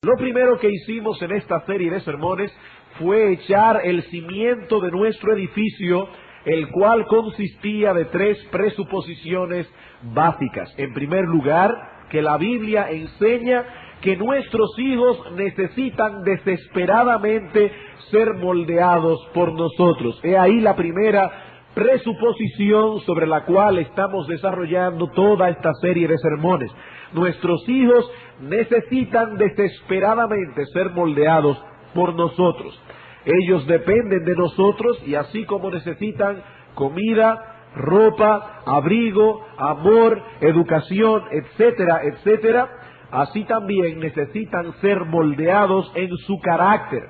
Lo primero que hicimos en esta serie de sermones fue echar el cimiento de nuestro edificio, el cual consistía de 3 presuposiciones básicas. En primer lugar, que la Biblia enseña que nuestros hijos necesitan desesperadamente ser moldeados por nosotros. He ahí la primera presuposición sobre la cual estamos desarrollando toda esta serie de sermones. Nuestros hijos necesitan desesperadamente ser moldeados por nosotros. Ellos dependen de nosotros y así como necesitan comida, ropa, abrigo, amor, educación, etcétera, etcétera, así también necesitan ser moldeados en su carácter.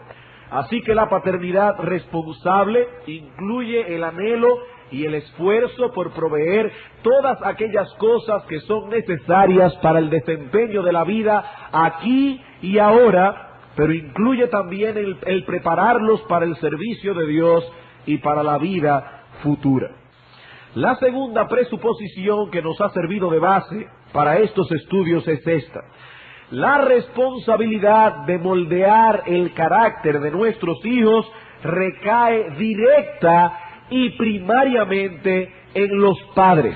Así que la paternidad responsable incluye el anhelo y el esfuerzo por proveer todas aquellas cosas que son necesarias para el desempeño de la vida aquí y ahora, pero incluye también el prepararlos para el servicio de Dios y para la vida futura. La segunda presuposición que nos ha servido de base para estos estudios es esta: la responsabilidad de moldear el carácter de nuestros hijos recae directa y primariamente en los padres.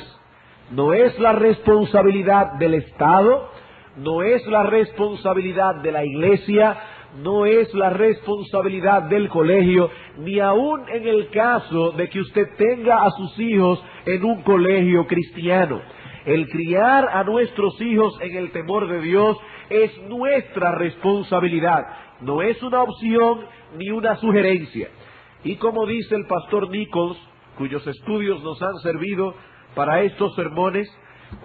No es la responsabilidad del Estado, no es la responsabilidad de la iglesia, no es la responsabilidad del colegio, ni aun en el caso de que usted tenga a sus hijos en un colegio cristiano. El criar a nuestros hijos en el temor de Dios es nuestra responsabilidad, no es una opción ni una sugerencia. Y como dice el pastor Nichols, cuyos estudios nos han servido para estos sermones,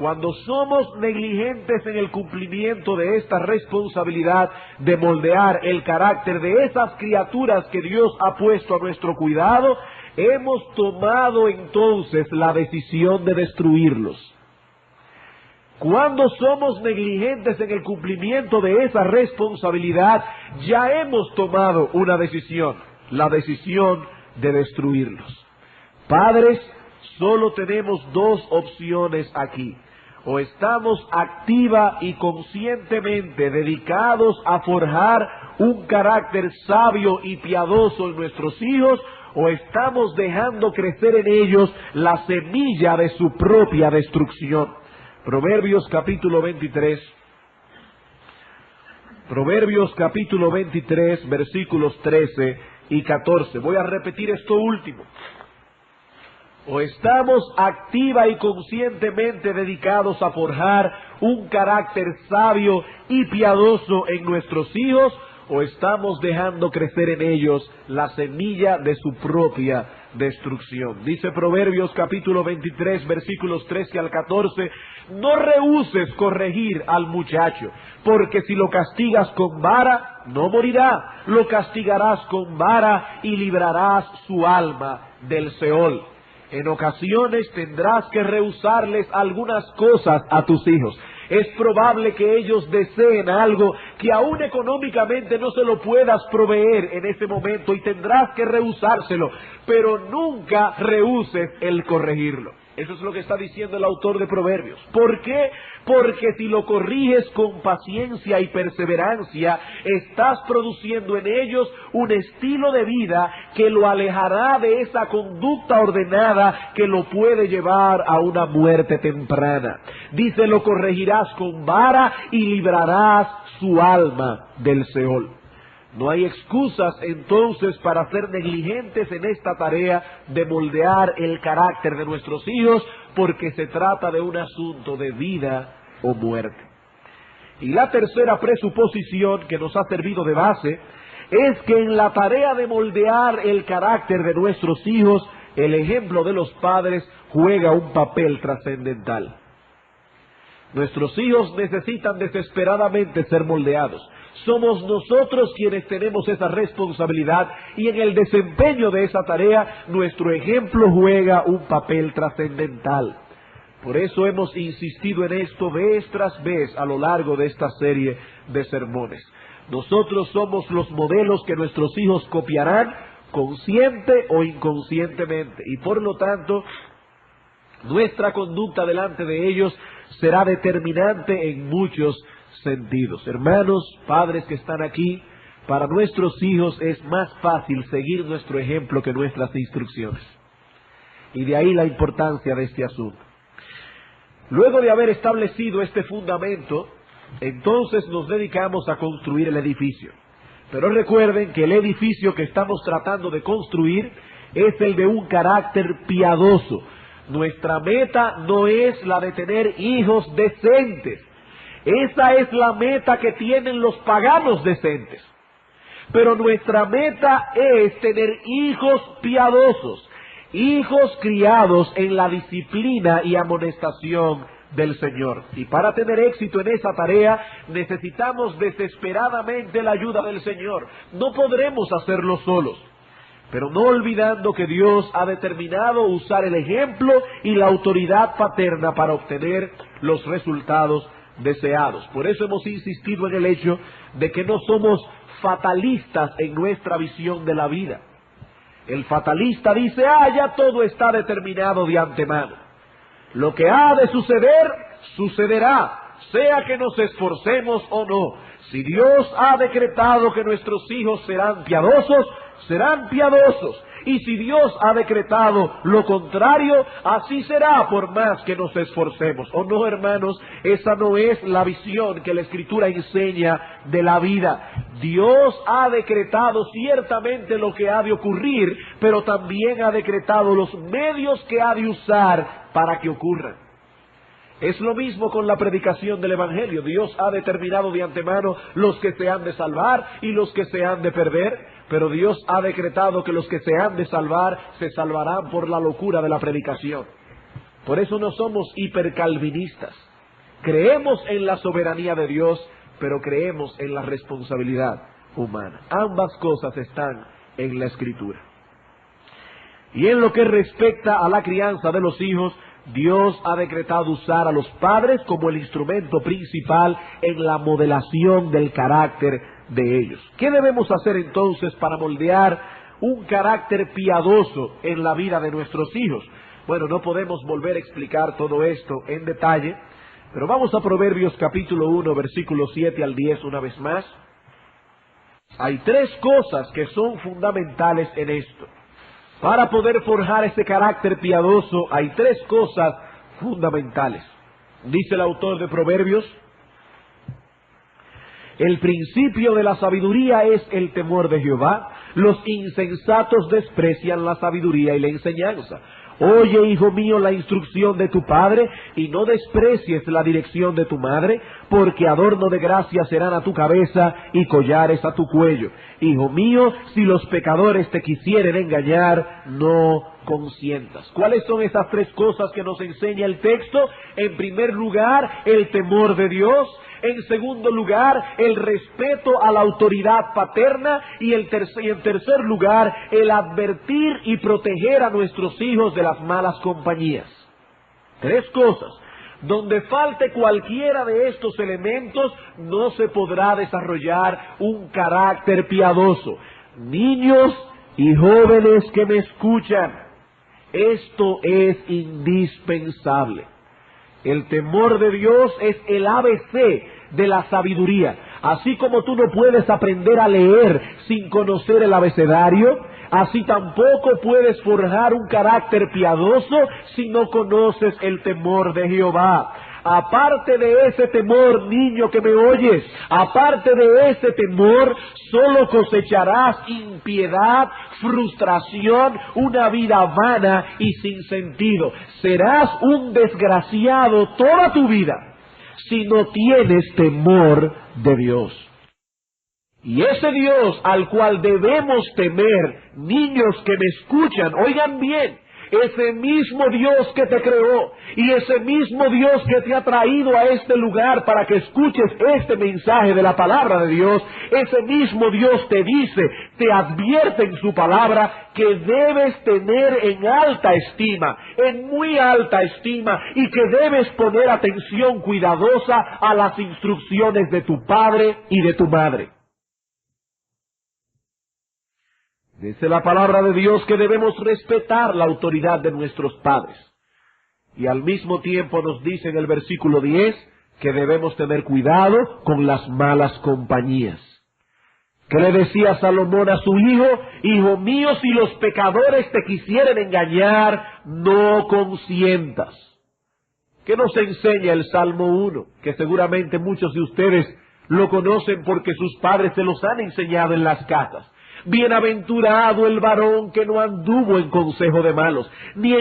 cuando somos negligentes en el cumplimiento de esta responsabilidad de moldear el carácter de esas criaturas que Dios ha puesto a nuestro cuidado, hemos tomado entonces la decisión de destruirlos. Cuando somos negligentes en el cumplimiento de esa responsabilidad, ya hemos tomado una decisión, la decisión de destruirlos. Padres, solo tenemos 2 opciones aquí. O estamos activa y conscientemente dedicados a forjar un carácter sabio y piadoso en nuestros hijos, o estamos dejando crecer en ellos la semilla de su propia destrucción. Proverbios capítulo 23, versículos 13 y 14. Voy a repetir esto último. O estamos activa y conscientemente dedicados a forjar un carácter sabio y piadoso en nuestros hijos, o estamos dejando crecer en ellos la semilla de su propia destrucción. Dice Proverbios capítulo 23, versículos 13 al 14, no rehúses corregir al muchacho, porque si lo castigas con vara, no morirá, lo castigarás con vara y librarás su alma del Seol. En ocasiones tendrás que rehusarles algunas cosas a tus hijos. Es probable que ellos deseen algo que aún económicamente no se lo puedas proveer en ese momento y tendrás que rehusárselo, pero nunca rehuses el corregirlo. Eso es lo que está diciendo el autor de Proverbios. ¿Por qué? Porque si lo corriges con paciencia y perseverancia, estás produciendo en ellos un estilo de vida que lo alejará de esa conducta ordenada que lo puede llevar a una muerte temprana. Dice, lo corregirás con vara y librarás su alma del Seol. No hay excusas entonces para ser negligentes en esta tarea de moldear el carácter de nuestros hijos, porque se trata de un asunto de vida o muerte. Y la tercera presuposición que nos ha servido de base es que en la tarea de moldear el carácter de nuestros hijos, el ejemplo de los padres juega un papel trascendental. Nuestros hijos necesitan desesperadamente ser moldeados. Somos nosotros quienes tenemos esa responsabilidad y en el desempeño de esa tarea nuestro ejemplo juega un papel trascendental. Por eso hemos insistido en esto vez tras vez a lo largo de esta serie de sermones. Nosotros somos los modelos que nuestros hijos copiarán consciente o inconscientemente y por lo tanto nuestra conducta delante de ellos será determinante en muchos sentidos. Hermanos, padres que están aquí, para nuestros hijos es más fácil seguir nuestro ejemplo que nuestras instrucciones. Y de ahí la importancia de este asunto. Luego de haber establecido este fundamento, entonces nos dedicamos a construir el edificio. Pero recuerden que el edificio que estamos tratando de construir es el de un carácter piadoso. Nuestra meta no es la de tener hijos decentes. Esa es la meta que tienen los paganos decentes. Pero nuestra meta es tener hijos piadosos, hijos criados en la disciplina y amonestación del Señor. Y para tener éxito en esa tarea necesitamos desesperadamente la ayuda del Señor. No podremos hacerlo solos, pero no olvidando que Dios ha determinado usar el ejemplo y la autoridad paterna para obtener los resultados deseados. Por eso hemos insistido en el hecho de que no somos fatalistas en nuestra visión de la vida. El fatalista dice, ya todo está determinado de antemano. Lo que ha de suceder, sucederá, sea que nos esforcemos o no. Si Dios ha decretado que nuestros hijos serán piadosos, serán piadosos. Y si Dios ha decretado lo contrario, así será por más que nos esforcemos. ¿O no, hermanos? Esa no es la visión que la Escritura enseña de la vida. Dios ha decretado ciertamente lo que ha de ocurrir, pero también ha decretado los medios que ha de usar para que ocurran. Es lo mismo con la predicación del Evangelio. Dios ha determinado de antemano los que se han de salvar y los que se han de perder, pero Dios ha decretado que los que se han de salvar se salvarán por la locura de la predicación. Por eso no somos hipercalvinistas. Creemos en la soberanía de Dios, pero creemos en la responsabilidad humana. Ambas cosas están en la Escritura. Y en lo que respecta a la crianza de los hijos, Dios ha decretado usar a los padres como el instrumento principal en la modelación del carácter de ellos. ¿Qué debemos hacer entonces para moldear un carácter piadoso en la vida de nuestros hijos? Bueno, no podemos volver a explicar todo esto en detalle, pero vamos a Proverbios capítulo 1, versículos 7 al 10 una vez más. Hay tres cosas que son fundamentales en esto. Para poder forjar ese carácter piadoso hay tres cosas fundamentales. Dice el autor de Proverbios, el principio de la sabiduría es el temor de Jehová. Los insensatos desprecian la sabiduría y la enseñanza. Oye, hijo mío, la instrucción de tu padre, y no desprecies la dirección de tu madre, porque adorno de gracia serán a tu cabeza y collares a tu cuello. Hijo mío, si los pecadores te quisieren engañar, no consientas. ¿Cuáles son esas tres cosas que nos enseña el texto? En primer lugar, el temor de Dios. En segundo lugar, el respeto a la autoridad paterna. Y en tercer lugar, el advertir y proteger a nuestros hijos de las malas compañías. Tres cosas. Donde falte cualquiera de estos elementos, no se podrá desarrollar un carácter piadoso. Niños y jóvenes que me escuchan, esto es indispensable. El temor de Dios es el ABC de la sabiduría. Así como tú no puedes aprender a leer sin conocer el abecedario, así tampoco puedes forjar un carácter piadoso si no conoces el temor de Jehová. Aparte de ese temor, niño que me oyes, aparte de ese temor, solo cosecharás impiedad, frustración, una vida vana y sin sentido. Serás un desgraciado toda tu vida si no tienes temor de Dios. Y ese Dios al cual debemos temer, niños que me escuchan, oigan bien, ese mismo Dios que te creó y ese mismo Dios que te ha traído a este lugar para que escuches este mensaje de la palabra de Dios, ese mismo Dios te dice, te advierte en su palabra que debes tener en alta estima, en muy alta estima, y que debes poner atención cuidadosa a las instrucciones de tu padre y de tu madre. Dice la palabra de Dios que debemos respetar la autoridad de nuestros padres. Y al mismo tiempo nos dice en el versículo 10 que debemos tener cuidado con las malas compañías. ¿Qué le decía Salomón a su hijo? Hijo mío, si los pecadores te quisieren engañar, no consientas. ¿Qué nos enseña el Salmo 1? Que seguramente muchos de ustedes lo conocen porque sus padres se los han enseñado en las casas. Bienaventurado el varón que no anduvo en consejo de malos, ni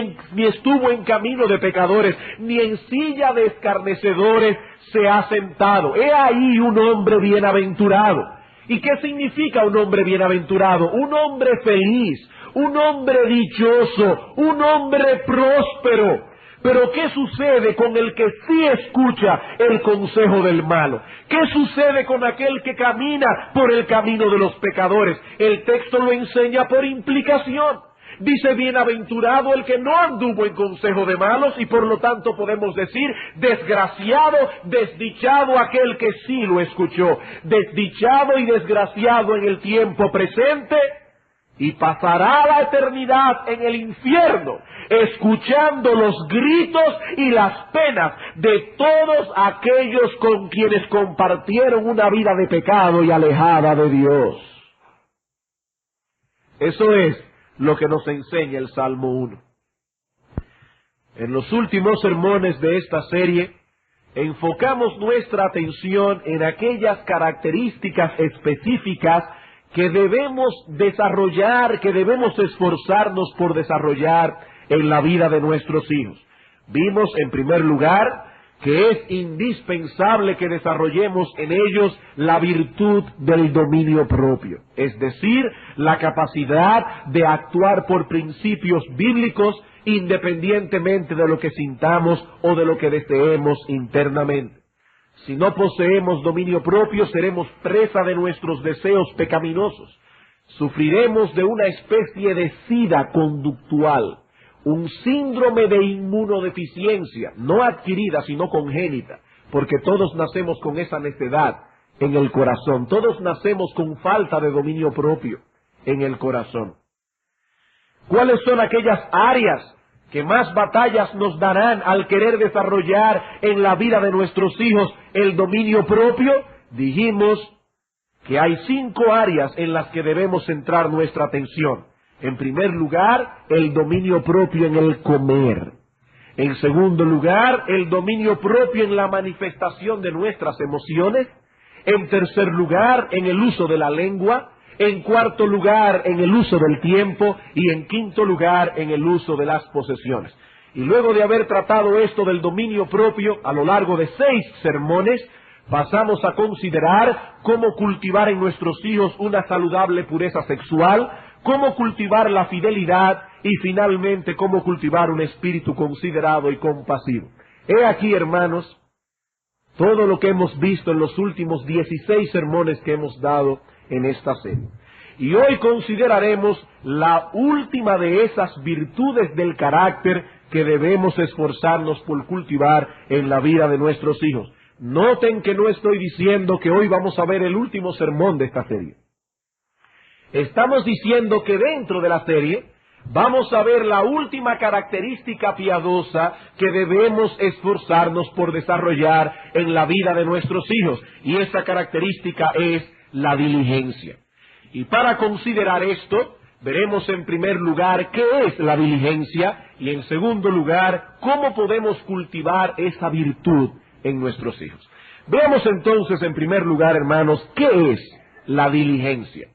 estuvo en camino de pecadores, ni en silla de escarnecedores se ha sentado. He ahí un hombre bienaventurado. ¿Y qué significa un hombre bienaventurado? Un hombre feliz, un hombre dichoso, un hombre próspero. Pero ¿qué sucede con el que sí escucha el consejo del malo? ¿Qué sucede con aquel que camina por el camino de los pecadores? El texto lo enseña por implicación. Dice, bienaventurado el que no anduvo en consejo de malos, y por lo tanto podemos decir, desgraciado, desdichado aquel que sí lo escuchó. Desdichado y desgraciado en el tiempo presente, y pasará la eternidad en el infierno, escuchando los gritos y las penas de todos aquellos con quienes compartieron una vida de pecado y alejada de Dios. Eso es lo que nos enseña el Salmo 1. En los últimos sermones de esta serie, enfocamos nuestra atención en aquellas características específicas que debemos desarrollar, que debemos esforzarnos por desarrollar en la vida de nuestros hijos. Vimos, en primer lugar, que es indispensable que desarrollemos en ellos la virtud del dominio propio, es decir, la capacidad de actuar por principios bíblicos independientemente de lo que sintamos o de lo que deseemos internamente. Si no poseemos dominio propio, seremos presa de nuestros deseos pecaminosos. Sufriremos de una especie de sida conductual, un síndrome de inmunodeficiencia, no adquirida sino congénita, porque todos nacemos con esa necedad en el corazón, todos nacemos con falta de dominio propio en el corazón. ¿Cuáles son aquellas áreas que más batallas nos darán al querer desarrollar en la vida de nuestros hijos el dominio propio? Dijimos que hay 5 áreas en las que debemos centrar nuestra atención. En primer lugar, el dominio propio en el comer. En segundo lugar, el dominio propio en la manifestación de nuestras emociones. En tercer lugar, en el uso de la lengua. En cuarto lugar, en el uso del tiempo. Y en quinto lugar, en el uso de las posesiones. Y luego de haber tratado esto del dominio propio a lo largo de 6 sermones, pasamos a considerar cómo cultivar en nuestros hijos una saludable pureza sexual, cómo cultivar la fidelidad y finalmente cómo cultivar un espíritu considerado y compasivo. He aquí, hermanos, todo lo que hemos visto en los últimos 16 sermones que hemos dado en esta serie. Y hoy consideraremos la última de esas virtudes del carácter que debemos esforzarnos por cultivar en la vida de nuestros hijos. Noten que no estoy diciendo que hoy vamos a ver el último sermón de esta serie. Estamos diciendo que dentro de la serie vamos a ver la última característica piadosa que debemos esforzarnos por desarrollar en la vida de nuestros hijos. Y esa característica es la diligencia. Y para considerar esto, veremos en primer lugar qué es la diligencia y en segundo lugar cómo podemos cultivar esa virtud en nuestros hijos. Veamos entonces en primer lugar, hermanos, qué es la diligencia.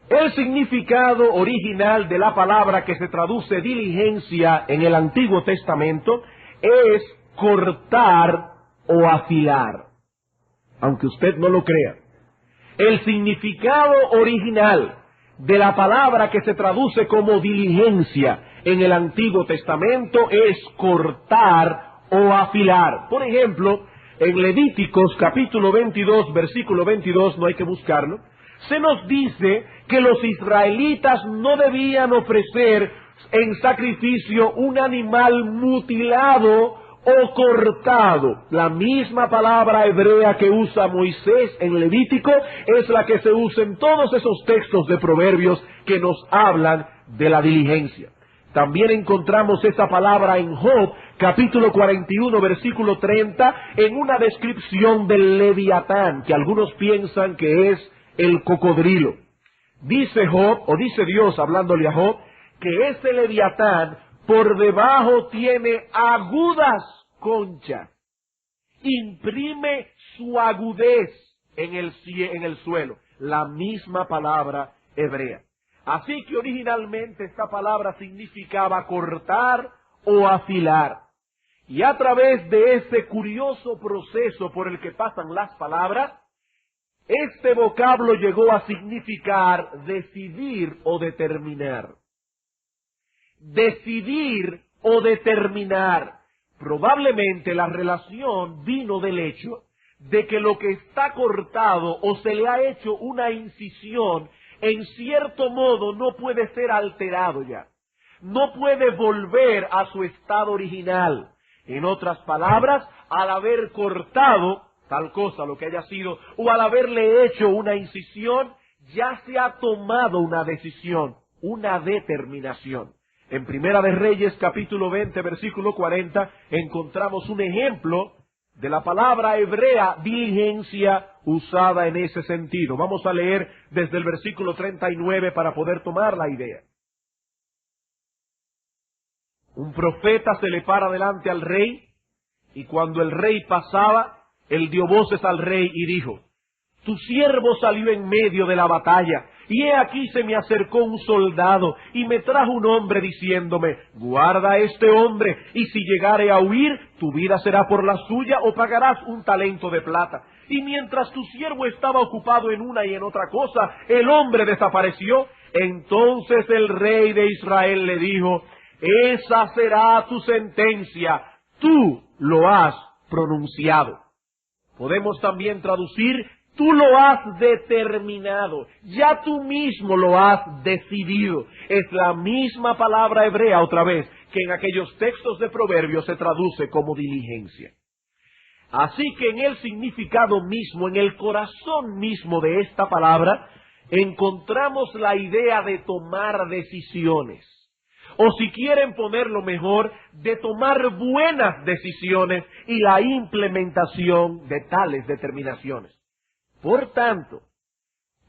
El significado original de la palabra que se traduce diligencia en el Antiguo Testamento es cortar o afilar, aunque usted no lo crea. El significado original de la palabra que se traduce como diligencia en el Antiguo Testamento es cortar o afilar. Por ejemplo, en Levíticos capítulo 22, versículo 22, no hay que buscarlo, se nos dice que los israelitas no debían ofrecer en sacrificio un animal mutilado o cortado. La misma palabra hebrea que usa Moisés en Levítico es la que se usa en todos esos textos de Proverbios que nos hablan de la diligencia. También encontramos esa palabra en Job, capítulo 41, versículo 30, en una descripción del Leviatán, que algunos piensan que es el cocodrilo. Dice Job, o dice Dios hablándole a Job, que ese Leviatán por debajo tiene agudas conchas. Imprime su agudez en el suelo. La misma palabra hebrea. Así que originalmente esta palabra significaba cortar o afilar. Y a través de ese curioso proceso por el que pasan las palabras, este vocablo llegó a significar decidir o determinar. Decidir o determinar. Probablemente la relación vino del hecho de que lo que está cortado o se le ha hecho una incisión, en cierto modo no puede ser alterado ya. No puede volver a su estado original. En otras palabras, al haber cortado tal cosa, lo que haya sido, o al haberle hecho una incisión, ya se ha tomado una decisión, una determinación. En Primera de Reyes, capítulo 20, versículo 40, encontramos un ejemplo de la palabra hebrea diligencia usada en ese sentido. Vamos a leer desde el versículo 39 para poder tomar la idea. Un profeta se le para delante al rey, y cuando el rey pasaba, él dio voces al rey y dijo: tu siervo salió en medio de la batalla, y he aquí se me acercó un soldado, y me trajo un hombre diciéndome: guarda a este hombre, y si llegare a huir, tu vida será por la suya, o pagarás un talento de plata. Y mientras tu siervo estaba ocupado en una y en otra cosa, el hombre desapareció. Entonces el rey de Israel le dijo: esa será tu sentencia, tú lo has pronunciado. Podemos también traducir: tú lo has determinado, ya tú mismo lo has decidido. Es la misma palabra hebrea otra vez, que en aquellos textos de Proverbios se traduce como diligencia. Así que en el significado mismo, en el corazón mismo de esta palabra, encontramos la idea de tomar decisiones. O si quieren ponerlo mejor, de tomar buenas decisiones y la implementación de tales determinaciones. Por tanto,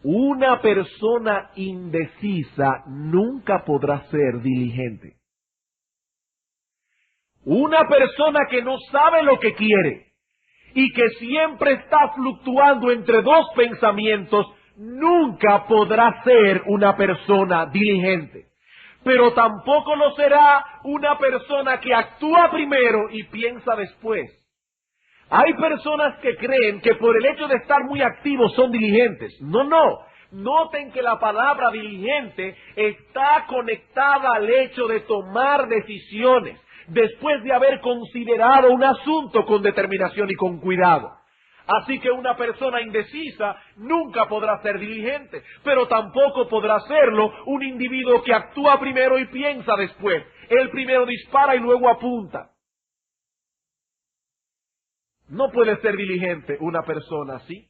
una persona indecisa nunca podrá ser diligente. Una persona que no sabe lo que quiere y que siempre está fluctuando entre dos pensamientos, nunca podrá ser una persona diligente. Pero tampoco lo será una persona que actúa primero y piensa después. Hay personas que creen que por el hecho de estar muy activos son diligentes. No. Noten que la palabra diligente está conectada al hecho de tomar decisiones después de haber considerado un asunto con determinación y con cuidado. Así que una persona indecisa nunca podrá ser diligente, pero tampoco podrá serlo un individuo que actúa primero y piensa después. Él primero dispara y luego apunta. No puede ser diligente una persona así.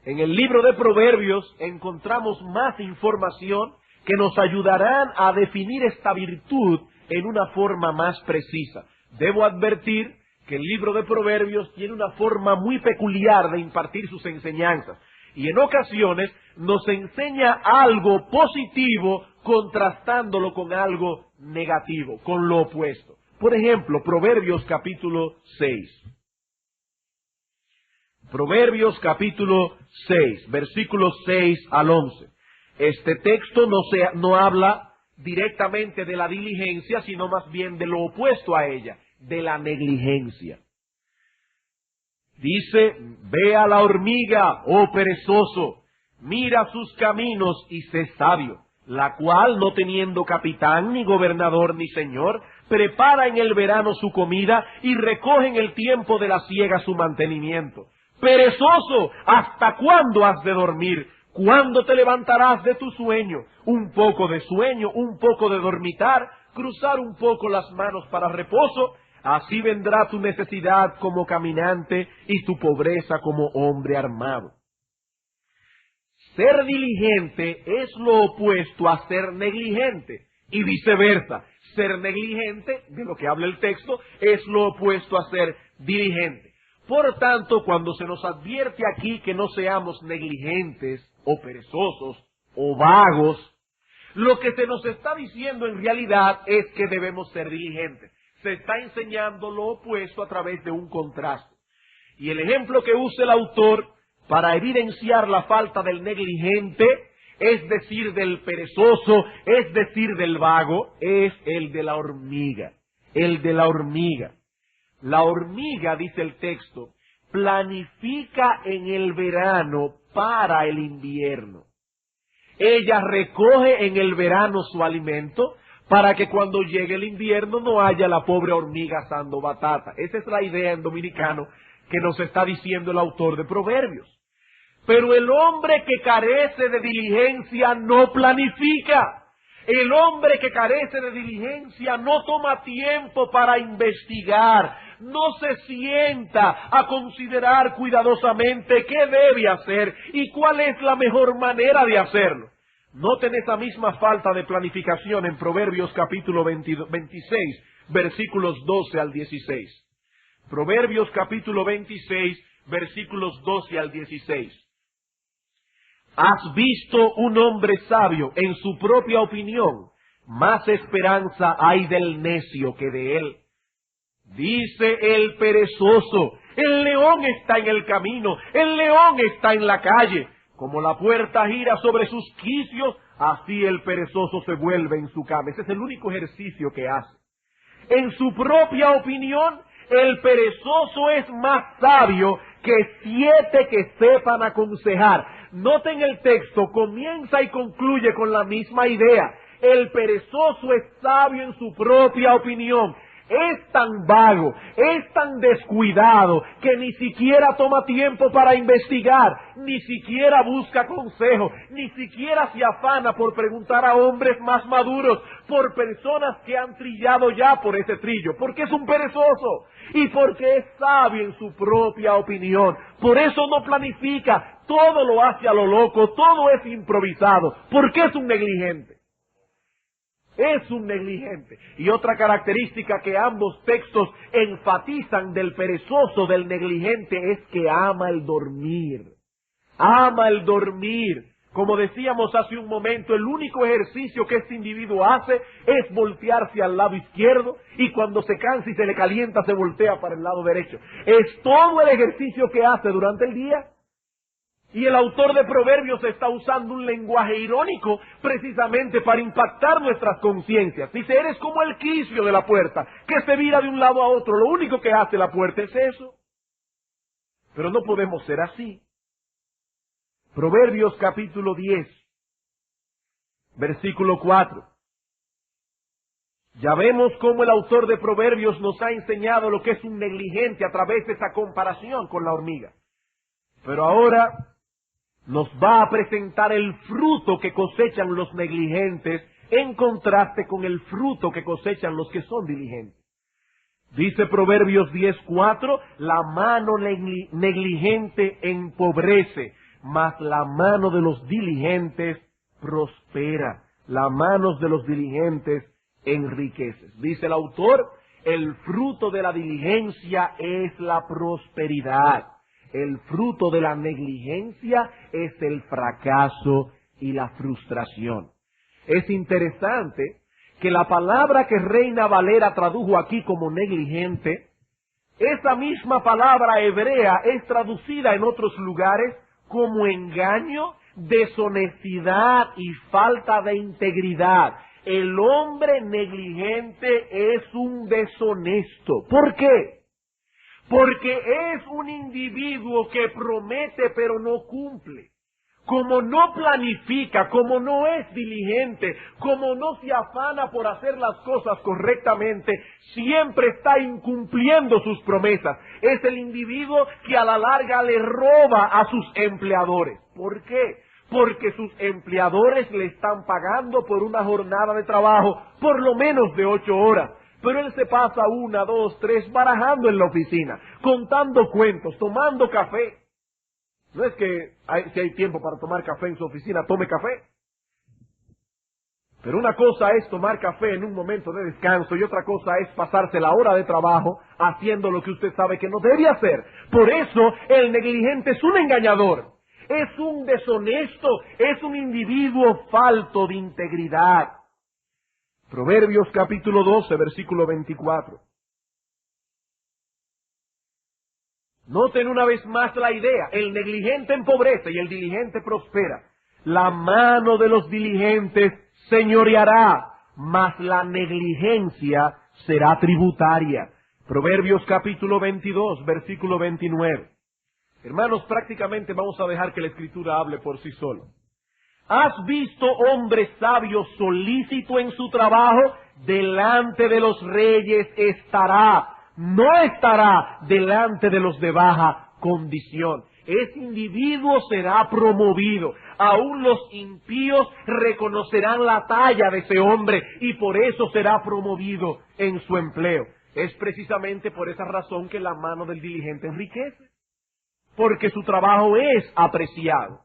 En el libro de Proverbios encontramos más información que nos ayudarán a definir esta virtud en una forma más precisa. Debo advertir que el libro de Proverbios tiene una forma muy peculiar de impartir sus enseñanzas, y en ocasiones nos enseña algo positivo contrastándolo con algo negativo, con lo opuesto. Por ejemplo, Proverbios capítulo 6. Proverbios capítulo 6, versículos 6 al 11. Este texto no habla directamente de la diligencia, sino más bien de lo opuesto a ella, de la negligencia. Dice: ve a la hormiga, oh perezoso, mira sus caminos y sé sabio, la cual, no teniendo capitán, ni gobernador, ni señor, prepara en el verano su comida y recoge en el tiempo de la siega su mantenimiento. Perezoso, ¿hasta cuándo has de dormir? ¿Cuándo te levantarás de tu sueño? Un poco de sueño, un poco de dormitar, cruzar un poco las manos para reposo. Así vendrá tu necesidad como caminante y tu pobreza como hombre armado. Ser diligente es lo opuesto a ser negligente, y viceversa. Ser negligente, de lo que habla el texto, es lo opuesto a ser diligente. Por tanto, cuando se nos advierte aquí que no seamos negligentes o perezosos o vagos, lo que se nos está diciendo en realidad es que debemos ser diligentes. Se está enseñando lo opuesto a través de un contraste. Y el ejemplo que usa el autor para evidenciar la falta del negligente, es decir, del perezoso, es decir, del vago, es el de la hormiga. El de la hormiga. La hormiga, dice el texto, planifica en el verano para el invierno. Ella recoge en el verano su alimento para que cuando llegue el invierno no haya la pobre hormiga asando batata. Esa es la idea en dominicano que nos está diciendo el autor de Proverbios. Pero el hombre que carece de diligencia no planifica. El hombre que carece de diligencia no toma tiempo para investigar, no se sienta a considerar cuidadosamente qué debe hacer y cuál es la mejor manera de hacerlo. Noten esa misma falta de planificación en Proverbios capítulo 26, versículos 12 al 16. Proverbios capítulo 26, versículos 12 al 16. ¿Has visto un hombre sabio en su propia opinión? Más esperanza hay del necio que de él. Dice el perezoso, el león está en el camino, el león está en la calle. Como la puerta gira sobre sus quicios, así el perezoso se vuelve en su cama. Ese es el único ejercicio que hace. En su propia opinión, el perezoso es más sabio que 7 que sepan aconsejar. Noten el texto, comienza y concluye con la misma idea. El perezoso es sabio en su propia opinión. Es tan vago, es tan descuidado, que ni siquiera toma tiempo para investigar, ni siquiera busca consejo, ni siquiera se afana por preguntar a hombres más maduros, por personas que han trillado ya por ese trillo, porque es un perezoso y porque es sabio en su propia opinión. Por eso no planifica, todo lo hace a lo loco, todo es improvisado, porque es un negligente. Es un negligente. Y otra característica que ambos textos enfatizan del perezoso, del negligente, es que ama el dormir. Ama el dormir. Como decíamos hace un momento, el único ejercicio que este individuo hace es voltearse al lado izquierdo y cuando se cansa y se le calienta se voltea para el lado derecho. Es todo el ejercicio que hace durante el día. Y el autor de Proverbios está usando un lenguaje irónico precisamente para impactar nuestras conciencias. Dice, eres como el quicio de la puerta, que se vira de un lado a otro. Lo único que hace la puerta es eso. Pero no podemos ser así. Proverbios capítulo 10, versículo 4. Ya vemos cómo el autor de Proverbios nos ha enseñado lo que es un negligente a través de esa comparación con la hormiga. Pero ahora nos va a presentar el fruto que cosechan los negligentes en contraste con el fruto que cosechan los que son diligentes. Dice Proverbios 10:4, la mano negligente empobrece, mas la mano de los diligentes prospera. La mano de los diligentes enriquece. Dice el autor, el fruto de la diligencia es la prosperidad. El fruto de la negligencia es el fracaso y la frustración. Es interesante que la palabra que Reina Valera tradujo aquí como negligente, esa misma palabra hebrea es traducida en otros lugares como engaño, deshonestidad y falta de integridad. El hombre negligente es un deshonesto. ¿Por qué? Porque es un individuo que promete pero no cumple. Como no planifica, como no es diligente, como no se afana por hacer las cosas correctamente, siempre está incumpliendo sus promesas. Es el individuo que a la larga le roba a sus empleadores. ¿Por qué? Porque sus empleadores le están pagando por una jornada de trabajo por lo menos de 8 horas. Pero él se pasa 1, 2, 3 barajando en la oficina, contando cuentos, tomando café. No es que si hay tiempo para tomar café en su oficina, tome café. Pero una cosa es tomar café en un momento de descanso y otra cosa es pasarse la hora de trabajo haciendo lo que usted sabe que no debe hacer. Por eso el negligente es un engañador, es un deshonesto, es un individuo falto de integridad. Proverbios capítulo 12, versículo 24. Noten una vez más la idea, el negligente empobrece y el diligente prospera. La mano de los diligentes señoreará, mas la negligencia será tributaria. Proverbios capítulo 22, versículo 29. Hermanos, prácticamente vamos a dejar que la Escritura hable por sí solo. ¿Has visto hombre sabio solícito en su trabajo? Delante de los reyes estará, no estará delante de los de baja condición. Ese individuo será promovido. Aún los impíos reconocerán la talla de ese hombre y por eso será promovido en su empleo. Es precisamente por esa razón que la mano del diligente enriquece, porque su trabajo es apreciado.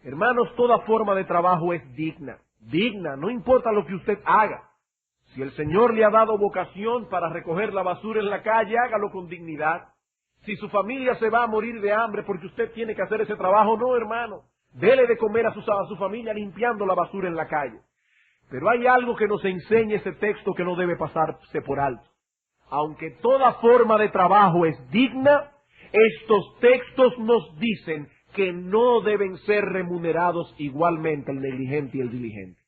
Hermanos, toda forma de trabajo es digna, no importa lo que usted haga. Si el Señor le ha dado vocación para recoger la basura en la calle, hágalo con dignidad. Si su familia se va a morir de hambre porque usted tiene que hacer ese trabajo, no, hermano. Dele de comer a su familia limpiando la basura en la calle. Pero hay algo que nos enseña ese texto que no debe pasarse por alto. Aunque toda forma de trabajo es digna, estos textos nos dicen que no deben ser remunerados igualmente el negligente y el diligente.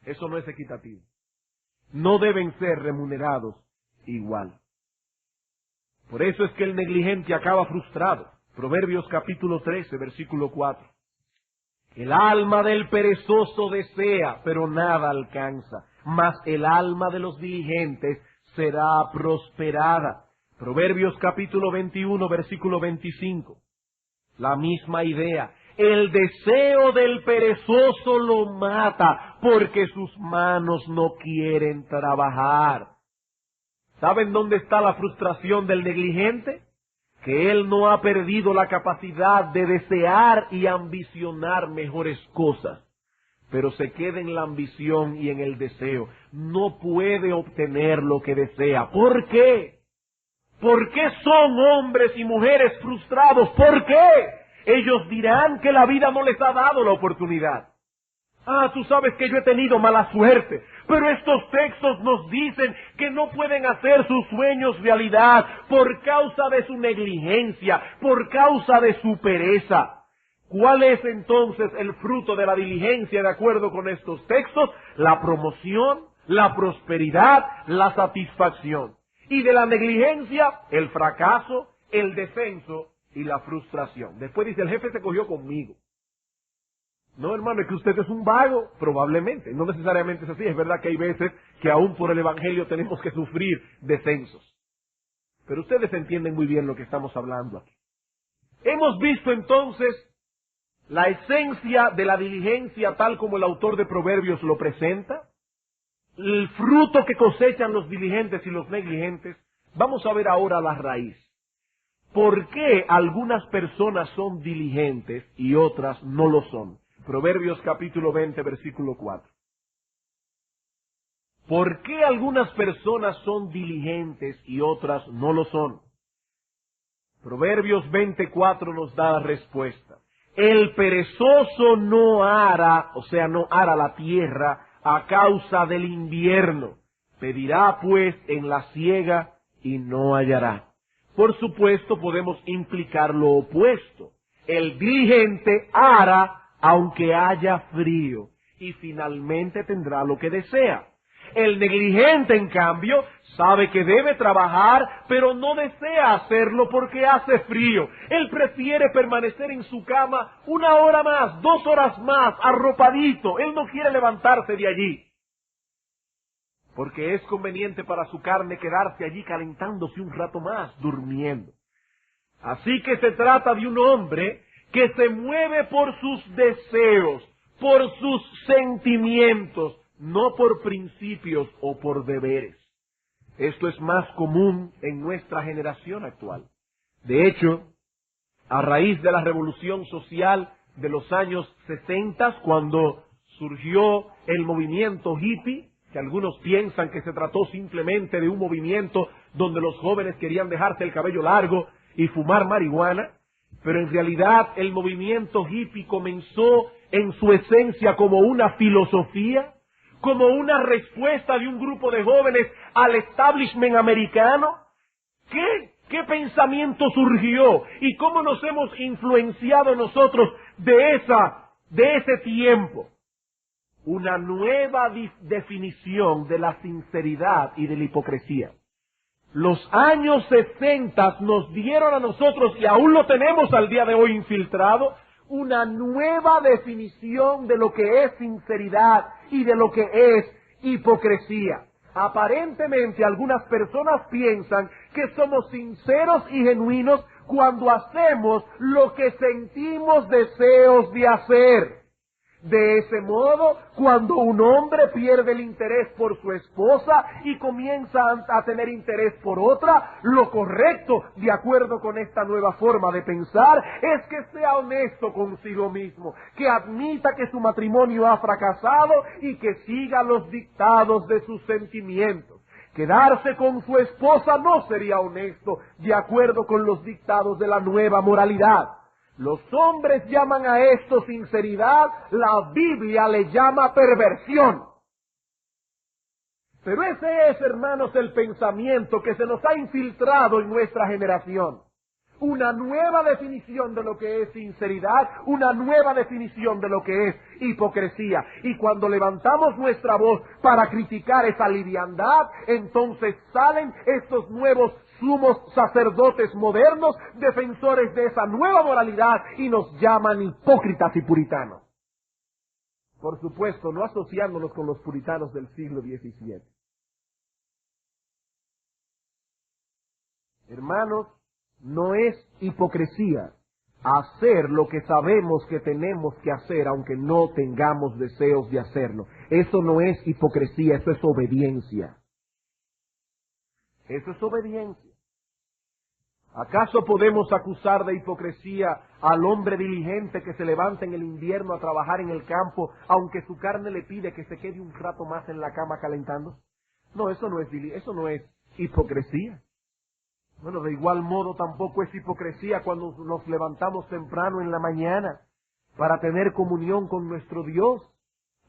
Eso no es equitativo. No deben ser remunerados igual. Por eso es que el negligente acaba frustrado. Proverbios capítulo 13, versículo 4. El alma del perezoso desea, pero nada alcanza, mas el alma de los diligentes será prosperada. Proverbios capítulo 21, versículo 25. La misma idea. El deseo del perezoso lo mata, porque sus manos no quieren trabajar. ¿Saben dónde está la frustración del negligente? Que él no ha perdido la capacidad de desear y ambicionar mejores cosas, pero se queda en la ambición y en el deseo. No puede obtener lo que desea. ¿Por qué? ¿Por qué son hombres y mujeres frustrados? ¿Por qué? Ellos dirán que la vida no les ha dado la oportunidad. Ah, tú sabes que yo he tenido mala suerte, pero estos textos nos dicen que no pueden hacer sus sueños realidad por causa de su negligencia, por causa de su pereza. ¿Cuál es entonces el fruto de la diligencia de acuerdo con estos textos? La promoción, la prosperidad, la satisfacción. Y de la negligencia, el fracaso, el descenso y la frustración. Después dice, el jefe se cogió conmigo. No, hermano, es que usted es un vago, probablemente. No necesariamente es así. Es verdad que hay veces que aún por el Evangelio tenemos que sufrir descensos. Pero ustedes entienden muy bien lo que estamos hablando aquí. Hemos visto entonces la esencia de la diligencia tal como el autor de Proverbios lo presenta, el fruto que cosechan los diligentes y los negligentes. Vamos a ver ahora la raíz. ¿Por qué algunas personas son diligentes y otras no lo son? Proverbios capítulo 20, versículo 4. ¿Por qué algunas personas son diligentes y otras no lo son? Proverbios 24 nos da la respuesta. El perezoso no ara, o sea, no ara la tierra a causa del invierno. Pedirá pues en la siega y no hallará. Por supuesto, podemos implicar lo opuesto. El diligente ara aunque haya frío, y finalmente tendrá lo que desea. El negligente, en cambio, sabe que debe trabajar, pero no desea hacerlo porque hace frío. Él prefiere permanecer en su cama 1 hora más, 2 horas más, arropadito. Él no quiere levantarse de allí, porque es conveniente para su carne quedarse allí calentándose un rato más, durmiendo. Así que se trata de un hombre que se mueve por sus deseos, por sus sentimientos, no por principios o por deberes. Esto es más común en nuestra generación actual. De hecho, a raíz de la revolución social de los años 60, cuando surgió el movimiento hippie, que algunos piensan que se trató simplemente de un movimiento donde los jóvenes querían dejarse el cabello largo y fumar marihuana, pero en realidad el movimiento hippie comenzó en su esencia como una filosofía, como una respuesta de un grupo de jóvenes al establishment americano. ¿Qué pensamiento surgió y cómo nos hemos influenciado nosotros de ese tiempo? Una nueva definición de la sinceridad y de la hipocresía. Los años 60 nos dieron a nosotros, y aún lo tenemos al día de hoy infiltrado, una nueva definición de lo que es sinceridad y de lo que es hipocresía. Aparentemente algunas personas piensan que somos sinceros y genuinos cuando hacemos lo que sentimos deseos de hacer. De ese modo, cuando un hombre pierde el interés por su esposa y comienza a tener interés por otra, lo correcto, de acuerdo con esta nueva forma de pensar, es que sea honesto consigo mismo, que admita que su matrimonio ha fracasado y que siga los dictados de sus sentimientos. Quedarse con su esposa no sería honesto, de acuerdo con los dictados de la nueva moralidad. Los hombres llaman a esto sinceridad, la Biblia le llama perversión. Pero ese es, hermanos, el pensamiento que se nos ha infiltrado en nuestra generación. Una nueva definición de lo que es sinceridad, una nueva definición de lo que es hipocresía. Y cuando levantamos nuestra voz para criticar esa liviandad, entonces salen estos nuevos sumos sacerdotes modernos, defensores de esa nueva moralidad, y nos llaman hipócritas y puritanos. Por supuesto, no asociándonos con los puritanos del siglo XVII. Hermanos, no es hipocresía hacer lo que sabemos que tenemos que hacer, aunque no tengamos deseos de hacerlo. Eso no es hipocresía, eso es obediencia. Eso es obediencia. ¿Acaso podemos acusar de hipocresía al hombre diligente que se levanta en el invierno a trabajar en el campo, aunque su carne le pide que se quede un rato más en la cama calentando? No, eso no es hipocresía. Bueno, de igual modo tampoco es hipocresía cuando nos levantamos temprano en la mañana para tener comunión con nuestro Dios,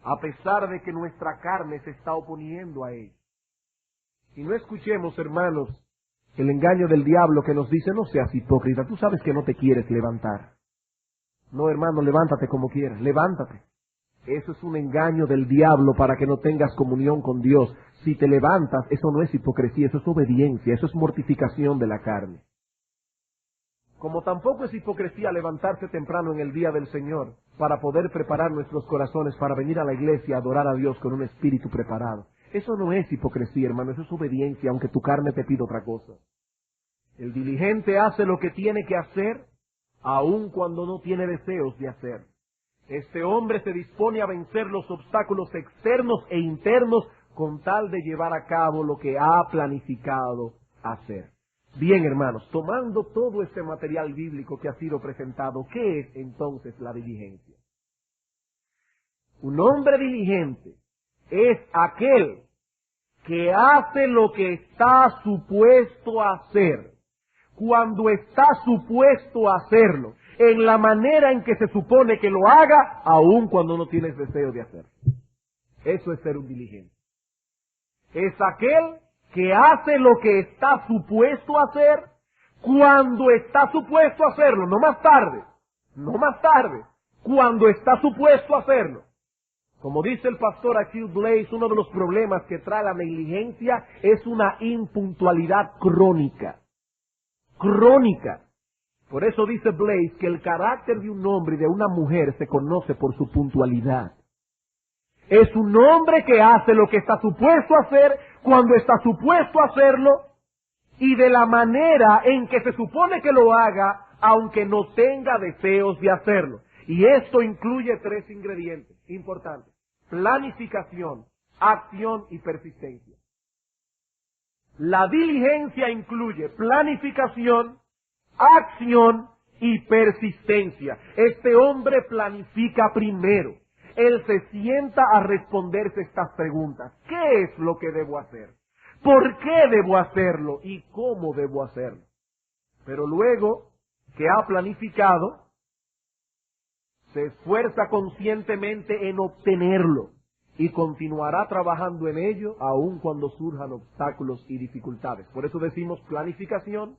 a pesar de que nuestra carne se está oponiendo a él. Y no escuchemos, hermanos, el engaño del diablo que nos dice: no seas hipócrita, tú sabes que no te quieres levantar. No, hermano, levántate como quieras, levántate. Eso es un engaño del diablo para que no tengas comunión con Dios. Si te levantas, eso no es hipocresía, eso es obediencia, eso es mortificación de la carne. Como tampoco es hipocresía levantarse temprano en el día del Señor para poder preparar nuestros corazones para venir a la iglesia a adorar a Dios con un espíritu preparado. Eso no es hipocresía, hermano, eso es obediencia, aunque tu carne te pida otra cosa. El diligente hace lo que tiene que hacer, aun cuando no tiene deseos de hacer. Este hombre se dispone a vencer los obstáculos externos e internos con tal de llevar a cabo lo que ha planificado hacer. Bien, hermanos, tomando todo este material bíblico que ha sido presentado, ¿qué es entonces la diligencia? Un hombre diligente es aquel que hace lo que está supuesto a hacer, cuando está supuesto a hacerlo, en la manera en que se supone que lo haga, aun cuando no tienes deseo de hacerlo. Eso es ser un diligente. Es aquel que hace lo que está supuesto a hacer, cuando está supuesto a hacerlo, no más tarde, cuando está supuesto a hacerlo. Como dice el pastor Achille Blaze, uno de los problemas que trae la negligencia es una impuntualidad crónica. Crónica. Por eso dice Blaze que el carácter de un hombre y de una mujer se conoce por su puntualidad. Es un hombre que hace lo que está supuesto a hacer, cuando está supuesto a hacerlo, y de la manera en que se supone que lo haga, aunque no tenga deseos de hacerlo. Y esto incluye 3 ingredientes importantes: planificación, acción y persistencia. La diligencia incluye planificación, acción y persistencia. Este hombre planifica primero. él se sienta a responderse estas preguntas. ¿Qué es lo que debo hacer? ¿Por qué debo hacerlo? ¿Y cómo debo hacerlo? Pero luego que ha planificado, se esfuerza conscientemente en obtenerlo y continuará trabajando en ello aun cuando surjan obstáculos y dificultades. Por eso decimos planificación,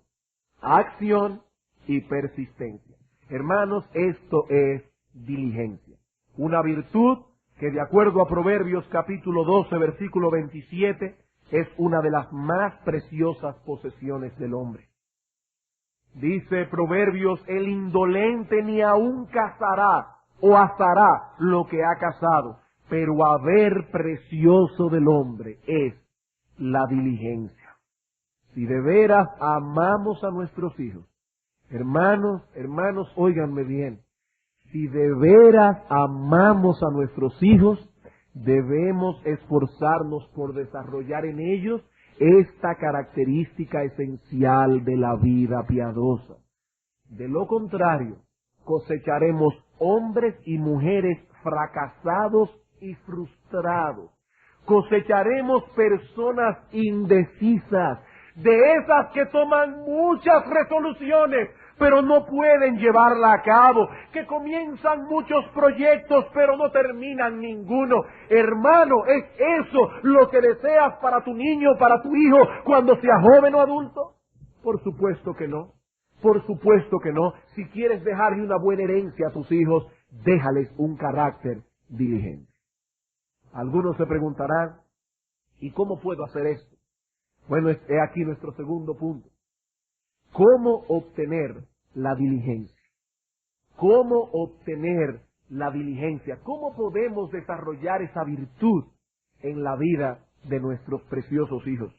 acción y persistencia. Hermanos, esto es diligencia. Una virtud que, de acuerdo a Proverbios capítulo 12, versículo 27, es una de las más preciosas posesiones del hombre. Dice Proverbios, el indolente ni aun cazará o asará lo que ha cazado, pero haber precioso del hombre es la diligencia. Si de veras amamos a nuestros hijos, hermanos, óiganme bien, si de veras amamos a nuestros hijos, debemos esforzarnos por desarrollar en ellos esta característica esencial de la vida piadosa. De lo contrario, cosecharemos hombres y mujeres fracasados y frustrados. Cosecharemos personas indecisas, de esas que toman muchas resoluciones, pero no pueden llevarla a cabo, que comienzan muchos proyectos, pero no terminan ninguno. Hermano, ¿es eso lo que deseas para tu niño, para tu hijo, cuando sea joven o adulto? Por supuesto que no. Por supuesto que no. Si quieres dejarle una buena herencia a tus hijos, déjales un carácter diligente. Algunos se preguntarán, ¿y cómo puedo hacer esto? Bueno, he aquí nuestro segundo punto. ¿Cómo obtener la diligencia? ¿Cómo obtener la diligencia? ¿Cómo podemos desarrollar esa virtud en la vida de nuestros preciosos hijos?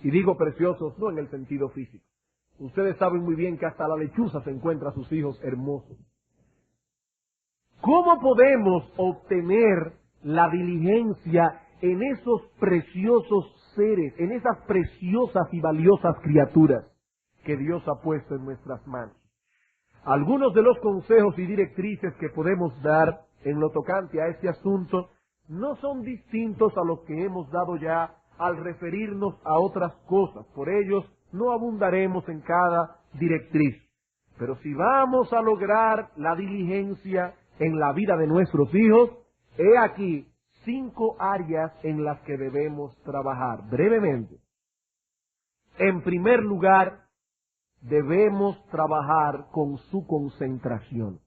Y digo preciosos no en el sentido físico. Ustedes saben muy bien que hasta la lechuza se encuentra a sus hijos hermosos. ¿Cómo podemos obtener la diligencia en esos preciosos seres, en esas preciosas y valiosas criaturas que Dios ha puesto en nuestras manos? Algunos de los consejos y directrices que podemos dar en lo tocante a este asunto no son distintos a los que hemos dado ya al referirnos a otras cosas. Por ellos no abundaremos en cada directriz. Pero si vamos a lograr la diligencia en la vida de nuestros hijos, he aquí 5 áreas en las que debemos trabajar. Brevemente. En primer lugar, debemos trabajar con su concentración.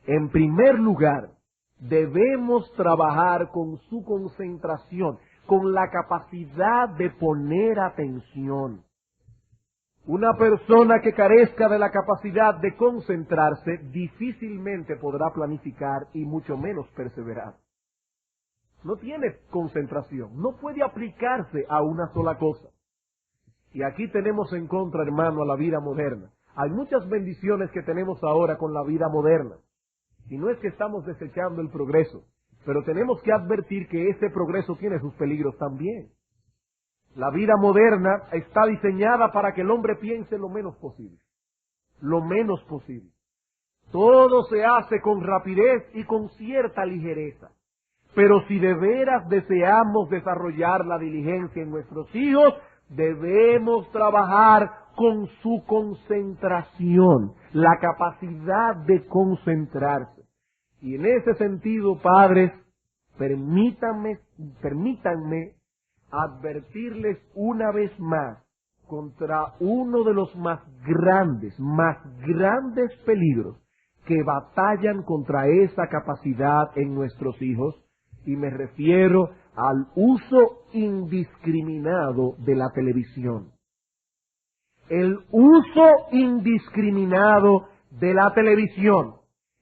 En primer lugar, debemos trabajar con su concentración, con la capacidad de poner atención. Una persona que carezca de la capacidad de concentrarse difícilmente podrá planificar y mucho menos perseverar. No tiene concentración, no puede aplicarse a una sola cosa. Y aquí tenemos en contra, hermano, a la vida moderna. Hay muchas bendiciones que tenemos ahora con la vida moderna. Y no es que estamos desechando el progreso, pero tenemos que advertir que ese progreso tiene sus peligros también. La vida moderna está diseñada para que el hombre piense lo menos posible. Lo menos posible. Todo se hace con rapidez y con cierta ligereza. Pero si de veras deseamos desarrollar la diligencia en nuestros hijos, debemos trabajar con su concentración, la capacidad de concentrarse. Y en ese sentido, padres, permítanme advertirles una vez más contra uno de los más grandes peligros que batallan contra esa capacidad en nuestros hijos, y me refiero al uso indiscriminado de la televisión. El uso indiscriminado de la televisión.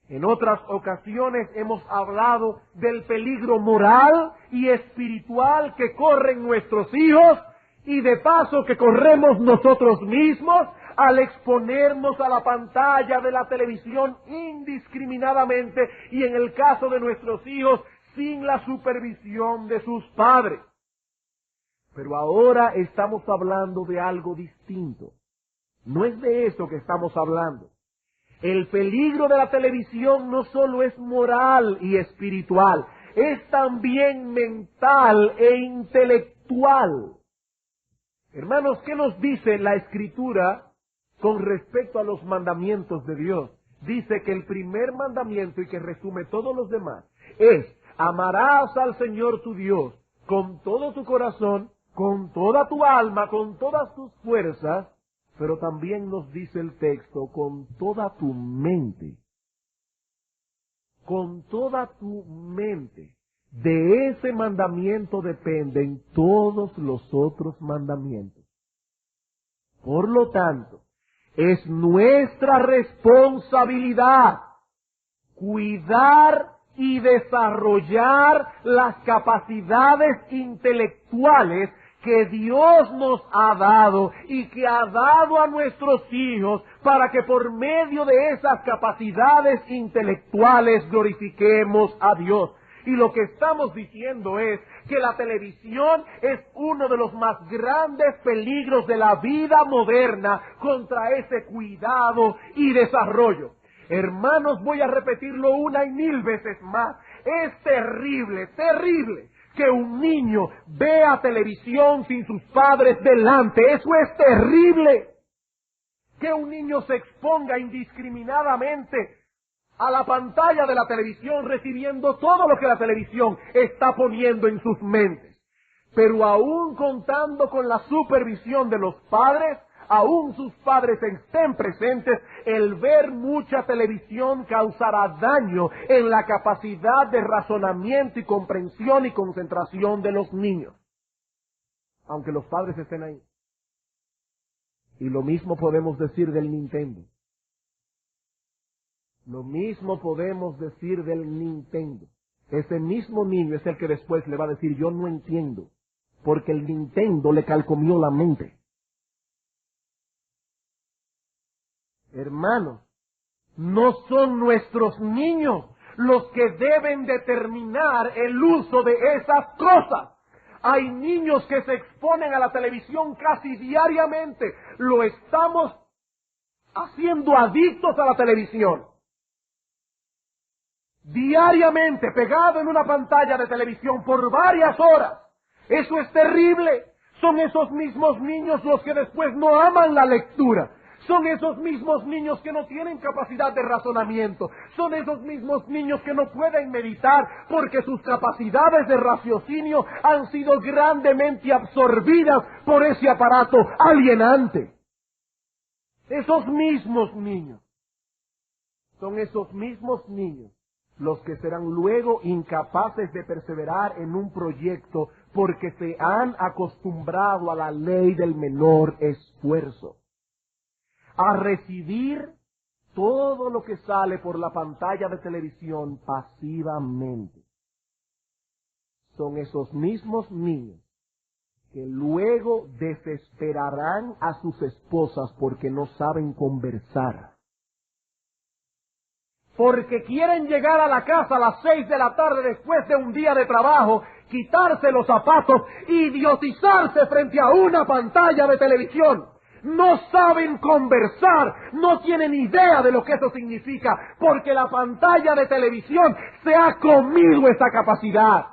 En otras ocasiones hemos hablado del peligro moral y espiritual que corren nuestros hijos y de paso que corremos nosotros mismos al exponernos a la pantalla de la televisión indiscriminadamente y en el caso de nuestros hijos sin la supervisión de sus padres. Pero ahora estamos hablando de algo distinto. No es de eso que estamos hablando. El peligro de la televisión no solo es moral y espiritual, es también mental e intelectual. Hermanos, ¿qué nos dice la Escritura con respecto a los mandamientos de Dios? Dice que el primer mandamiento, y que resume todos los demás, es: amarás al Señor tu Dios con todo tu corazón, con toda tu alma, con todas tus fuerzas, pero también nos dice el texto, con toda tu mente. Con toda tu mente. De ese mandamiento dependen todos los otros mandamientos. Por lo tanto, es nuestra responsabilidad cuidar y desarrollar las capacidades intelectuales que Dios nos ha dado y que ha dado a nuestros hijos para que por medio de esas capacidades intelectuales glorifiquemos a Dios. Y lo que estamos diciendo es que la televisión es uno de los más grandes peligros de la vida moderna contra ese cuidado y desarrollo. Hermanos, voy a repetirlo una y mil veces más. Es terrible, terrible que un niño vea televisión sin sus padres delante. Eso es terrible. Que un niño se exponga indiscriminadamente a la pantalla de la televisión, recibiendo todo lo que la televisión está poniendo en sus mentes. Pero aún contando con la supervisión de los padres, aún sus padres estén presentes, el ver mucha televisión causará daño en la capacidad de razonamiento y comprensión y concentración de los niños, aunque los padres estén ahí. Y lo mismo podemos decir del Nintendo. Lo mismo podemos decir del Nintendo. Ese mismo niño es el que después le va a decir: yo no entiendo, porque el Nintendo le calcomió la mente. Hermanos, no son nuestros niños los que deben determinar el uso de esas cosas. Hay niños que se exponen a la televisión casi diariamente. Lo estamos haciendo adictos a la televisión. Diariamente, pegado en una pantalla de televisión por varias horas. Eso es terrible. Son esos mismos niños los que después no aman la lectura. Son esos mismos niños que no tienen capacidad de razonamiento. Son esos mismos niños que no pueden meditar porque sus capacidades de raciocinio han sido grandemente absorbidas por ese aparato alienante. Esos mismos niños. Son esos mismos niños los que serán luego incapaces de perseverar en un proyecto porque se han acostumbrado a la ley del menor esfuerzo, a recibir todo lo que sale por la pantalla de televisión pasivamente. Son esos mismos niños que luego desesperarán a sus esposas porque no saben conversar. Porque quieren llegar a la casa a las 6 de la tarde después de un día de trabajo, quitarse los zapatos, idiotizarse frente a una pantalla de televisión. No saben conversar, no tienen idea de lo que eso significa, porque la pantalla de televisión se ha comido esa capacidad.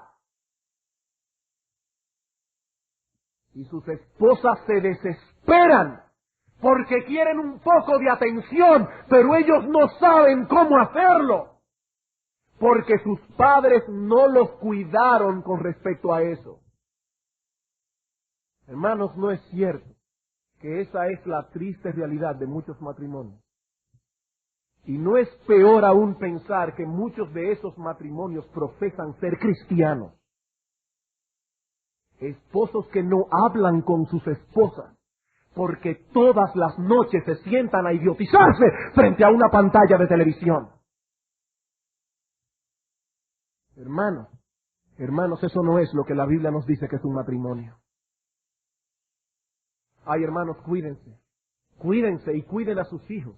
Y sus esposas se desesperan porque quieren un poco de atención, pero ellos no saben cómo hacerlo, porque sus padres no los cuidaron con respecto a eso. Hermanos, no es cierto que esa es la triste realidad de muchos matrimonios. Y no es peor aún pensar que muchos de esos matrimonios profesan ser cristianos. Esposos que no hablan con sus esposas, porque todas las noches se sientan a idiotizarse frente a una pantalla de televisión. Hermanos, eso no es lo que la Biblia nos dice que es un matrimonio. Ay, hermanos, cuídense y cuiden a sus hijos,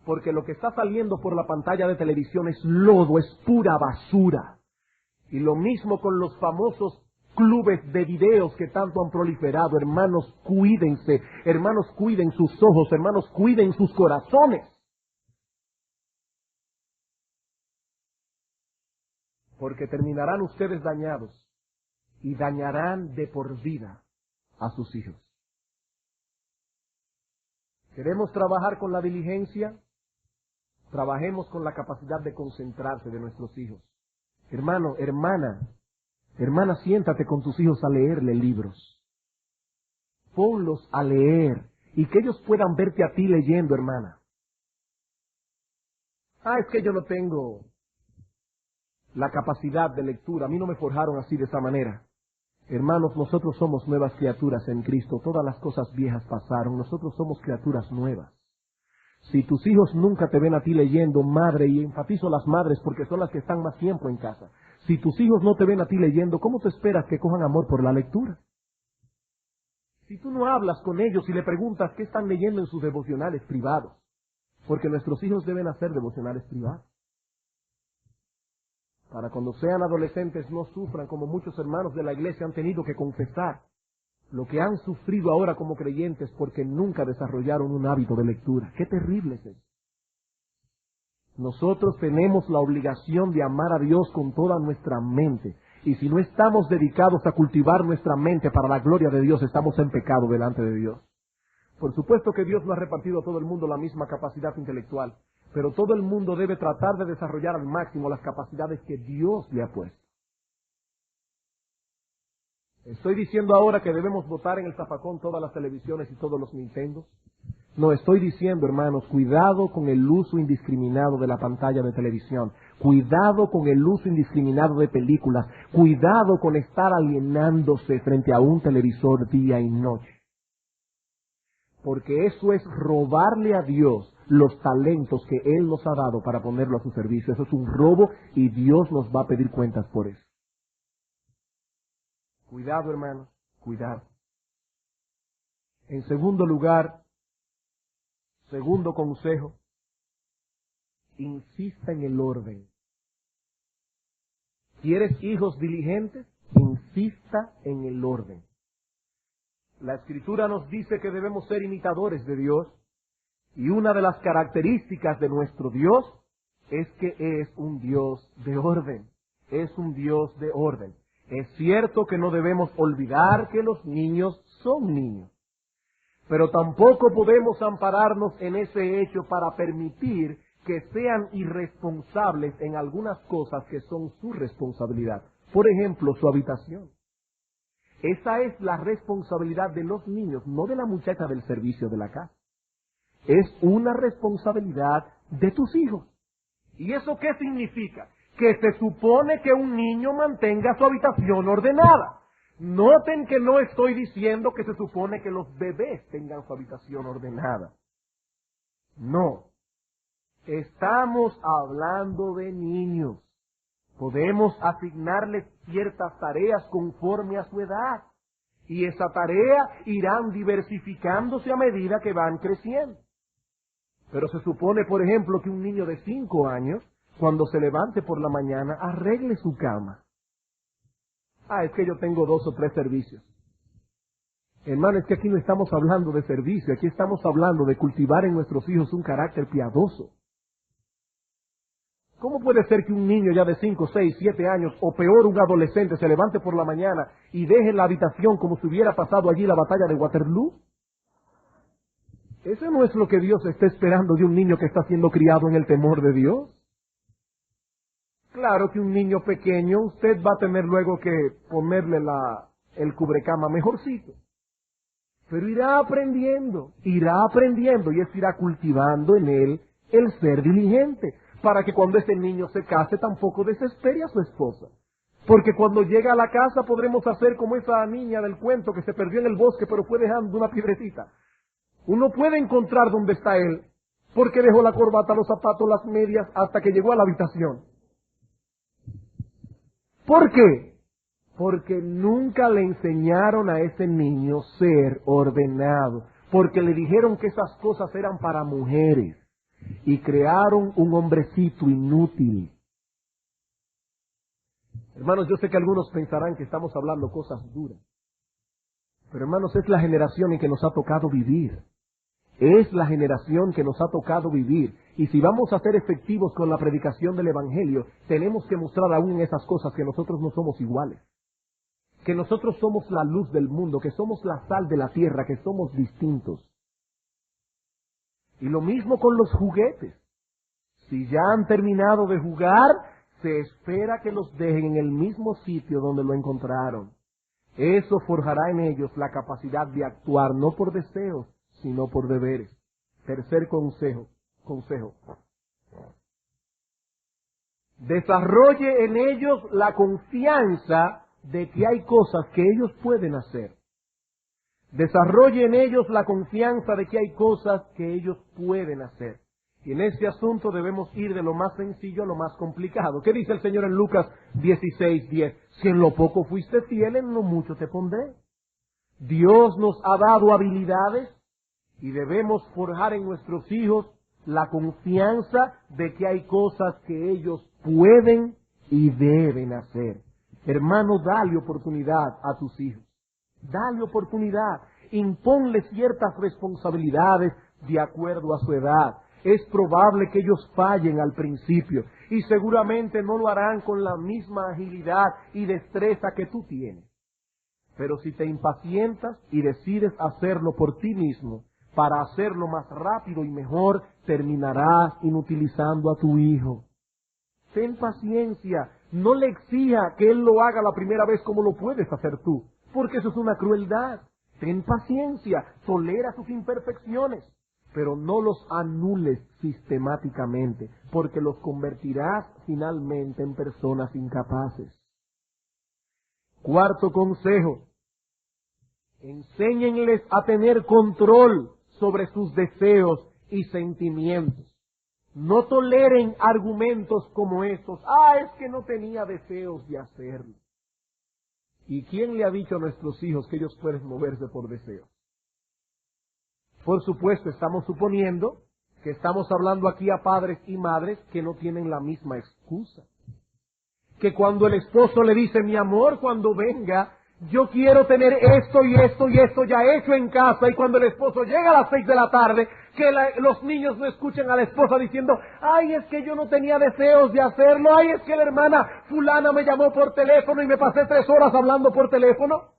porque lo que está saliendo por la pantalla de televisión es lodo, es pura basura. Y lo mismo con los famosos clubes de videos que tanto han proliferado. Hermanos, cuídense, hermanos, cuiden sus ojos, hermanos, cuiden sus corazones. porque terminarán ustedes dañados y dañarán de por vida a sus hijos. ¿Queremos trabajar con la diligencia? Trabajemos con la capacidad de concentrarse de nuestros hijos. Hermano, hermana, siéntate con tus hijos a leerle libros. Ponlos a leer y que ellos puedan verte a ti leyendo, hermana. Es que yo no tengo la capacidad de lectura. A mí no me forjaron así de esa manera. Hermanos, nosotros somos nuevas criaturas en Cristo. Todas las cosas viejas pasaron. Nosotros somos criaturas nuevas. Si tus hijos nunca te ven a ti leyendo, madre, y enfatizo las madres porque son las que están más tiempo en casa. Si tus hijos no te ven a ti leyendo, ¿cómo te esperas que cojan amor por la lectura? Si tú no hablas con ellos y le preguntas qué están leyendo en sus devocionales privados, porque nuestros hijos deben hacer devocionales privados, para cuando sean adolescentes no sufran como muchos hermanos de la iglesia han tenido que confesar lo que han sufrido ahora como creyentes porque nunca desarrollaron un hábito de lectura. ¡Qué terrible es eso! Nosotros tenemos la obligación de amar a Dios con toda nuestra mente. Y si no estamos dedicados a cultivar nuestra mente para la gloria de Dios, estamos en pecado delante de Dios. Por supuesto que Dios no ha repartido a todo el mundo la misma capacidad intelectual, pero todo el mundo debe tratar de desarrollar al máximo las capacidades que Dios le ha puesto. ¿Estoy diciendo ahora que debemos botar en el zafacón todas las televisiones y todos los Nintendos? No, estoy diciendo, hermanos, cuidado con el uso indiscriminado de la pantalla de televisión. Cuidado con el uso indiscriminado de películas. Cuidado con estar alienándose frente a un televisor día y noche. Porque eso es robarle a Dios los talentos que Él nos ha dado para ponerlo a su servicio. Eso es un robo y Dios nos va a pedir cuentas por eso. Cuidado, hermanos, cuidado. En segundo lugar, segundo consejo, insista en el orden. ¿Quieres hijos diligentes? Insista en el orden. La Escritura nos dice que debemos ser imitadores de Dios, y una de las características de nuestro Dios es que es un Dios de orden. Es un Dios de orden. Es cierto que no debemos olvidar que los niños son niños, pero tampoco podemos ampararnos en ese hecho para permitir que sean irresponsables en algunas cosas que son su responsabilidad. Por ejemplo, su habitación. Esa es la responsabilidad de los niños, no de la muchacha del servicio de la casa. Es una responsabilidad de tus hijos. ¿Y eso qué significa? Que se supone que un niño mantenga su habitación ordenada. Noten que no estoy diciendo que se supone que los bebés tengan su habitación ordenada. No. Estamos hablando de niños. Podemos asignarles ciertas tareas conforme a su edad. Y esa tarea irán diversificándose a medida que van creciendo. Pero se supone, por ejemplo, que un niño de 5 años, cuando se levante por la mañana, arregle su cama. Es que yo tengo 2 o 3 servicios. Hermano, es que aquí no estamos hablando de servicio, aquí estamos hablando de cultivar en nuestros hijos un carácter piadoso. ¿Cómo puede ser que un niño ya de 5, 6, 7 años, o peor un adolescente, se levante por la mañana y deje la habitación como si hubiera pasado allí la batalla de Waterloo? Eso no es lo que Dios está esperando de un niño que está siendo criado en el temor de Dios. Claro que un niño pequeño, usted va a tener luego que ponerle el cubrecama mejorcito. Pero irá aprendiendo y eso irá cultivando en él el ser diligente, para que cuando ese niño se case tampoco desespere a su esposa. Porque cuando llega a la casa podremos hacer como esa niña del cuento que se perdió en el bosque pero fue dejando una piedrecita. Uno puede encontrar dónde está él, porque dejó la corbata, los zapatos, las medias, hasta que llegó a la habitación. ¿Por qué? Porque nunca le enseñaron a ese niño ser ordenado, porque le dijeron que esas cosas eran para mujeres, y crearon un hombrecito inútil. Hermanos, yo sé que algunos pensarán que estamos hablando cosas duras, pero hermanos, es la generación en que nos ha tocado vivir. Es la generación que nos ha tocado vivir. Y si vamos a ser efectivos con la predicación del Evangelio, tenemos que mostrar aún en esas cosas que nosotros no somos iguales. Que nosotros somos la luz del mundo, que somos la sal de la tierra, que somos distintos. Y lo mismo con los juguetes. Si ya han terminado de jugar, se espera que los dejen en el mismo sitio donde lo encontraron. Eso forjará en ellos la capacidad de actuar no por deseos, sino por deberes. Tercer consejo. Desarrolle en ellos la confianza de que hay cosas que ellos pueden hacer. Desarrolle en ellos la confianza de que hay cosas que ellos pueden hacer. Y en este asunto debemos ir de lo más sencillo a lo más complicado. ¿Qué dice el Señor en Lucas 16:10? Si en lo poco fuiste fiel, en lo mucho te pondré. Dios nos ha dado habilidades y debemos forjar en nuestros hijos la confianza de que hay cosas que ellos pueden y deben hacer. Hermano, dale oportunidad a tus hijos. Dale oportunidad. Imponle ciertas responsabilidades de acuerdo a su edad. Es probable que ellos fallen al principio y seguramente no lo harán con la misma agilidad y destreza que tú tienes. Pero si te impacientas y decides hacerlo por ti mismo, para hacerlo más rápido y mejor, terminarás inutilizando a tu hijo. Ten paciencia, no le exija que él lo haga la primera vez como lo puedes hacer tú, porque eso es una crueldad. Ten paciencia, tolera sus imperfecciones, pero no los anules sistemáticamente, porque los convertirás finalmente en personas incapaces. Cuarto consejo, enséñenles a tener control sobre sus deseos y sentimientos. No toleren argumentos como estos. Es que no tenía deseos de hacerlo. ¿Y quién le ha dicho a nuestros hijos que ellos pueden moverse por deseos? Por supuesto, estamos suponiendo que estamos hablando aquí a padres y madres que no tienen la misma excusa. Que cuando el esposo le dice, mi amor, cuando venga, yo quiero tener esto y esto y esto ya hecho en casa, y cuando el esposo llega a las 6 de la tarde, que los niños no escuchen a la esposa diciendo, es que yo no tenía deseos de hacerlo, es que la hermana fulana me llamó por teléfono y me pasé 3 horas hablando por teléfono.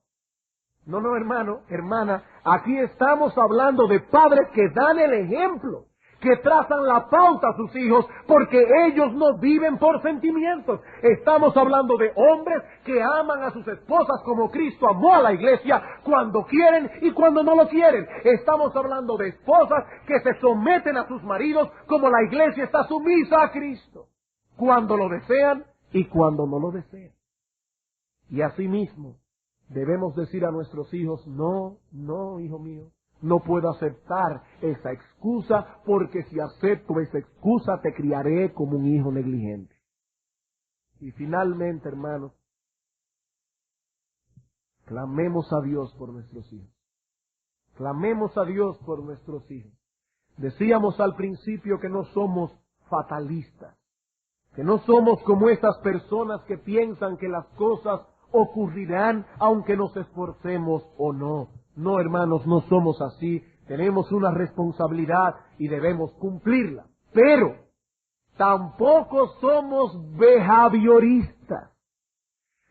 No, hermano, hermana, aquí estamos hablando de padres que dan el ejemplo, que trazan la pauta a sus hijos, porque ellos no viven por sentimientos. Estamos hablando de hombres que aman a sus esposas como Cristo amó a la iglesia, cuando quieren y cuando no lo quieren. Estamos hablando de esposas que se someten a sus maridos como la iglesia está sumisa a Cristo, cuando lo desean y cuando no lo desean. Y asimismo, debemos decir a nuestros hijos, no, hijo mío, no puedo aceptar esa excusa, porque si acepto esa excusa te criaré como un hijo negligente. Y finalmente, hermanos, clamemos a Dios por nuestros hijos. Clamemos a Dios por nuestros hijos. Decíamos al principio que no somos fatalistas, que no somos como estas personas que piensan que las cosas ocurrirán aunque nos esforcemos o no. No, hermanos, no somos así. Tenemos una responsabilidad y debemos cumplirla. Pero tampoco somos behavioristas.